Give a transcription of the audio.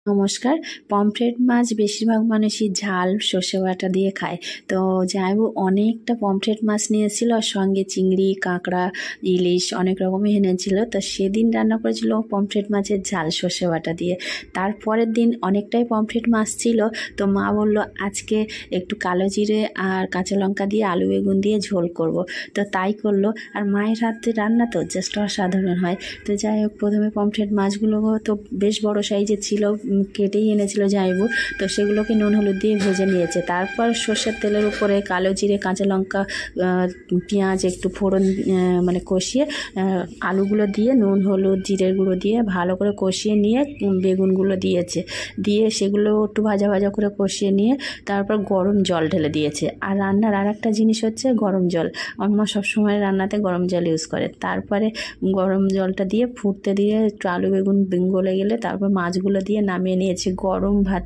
নমস্কার। পমফ্রেট মাছ বেশিরভাগ মানুষই ঝাল সর্ষে বাটা দিয়ে খায়। তো জামাইবাবু অনেকটা পমফ্রেট মাছ নিয়েছিল, আর সঙ্গে চিংড়ি, কাঁকড়া, ইলিশ অনেক রকমই এনেছিল। তো সেদিন রান্না করেছিল পমফ্রেট মাছের ঝাল সর্ষে বাটা দিয়ে। তারপরের দিন অনেকটাই পমফ্রেট মাছ ছিল, তো মা বলল আজকে একটু কালো জিরে আর কাঁচা লঙ্কা দিয়ে আলু বেগুন দিয়ে ঝোল করব। তো তাই করলো, আর মায়ের হাতে রান্না তো জাস্ট অসাধারণ হয়। তো যাই হোক, প্রথমে পমফ্রেট মাছগুলো তো বেশ বড় সাইজের ছিল, কেটেই এনেছিল জামাইবাবু। তো সেগুলোকে নুন হলুদ দিয়ে ভেজে নিয়েছে। তারপর সর্ষের তেলের উপরে কালো জিরে, কাঁচা লঙ্কা, পেঁয়াজ একটু ফোড়ন মানে কষিয়ে আলুগুলো দিয়ে নুন হলুদ জিরের গুঁড়ো দিয়ে ভালো করে কষিয়ে নিয়ে বেগুনগুলো দিয়েছে। দিয়ে সেগুলো একটু ভাজা ভাজা করে কষিয়ে নিয়ে তারপর গরম জল ঢেলে দিয়েছে। আর রান্নার আর একটা জিনিস হচ্ছে গরম জল। আমার মা সবসময় রান্নাতে গরম জল ইউজ করে। তারপরে গরম জলটা দিয়ে ফুটতে দিয়ে একটু আলু বেগুন গলে গেলে তারপর মাছগুলো দিয়ে নামিয়ে নিয়েছি। গরম ভাত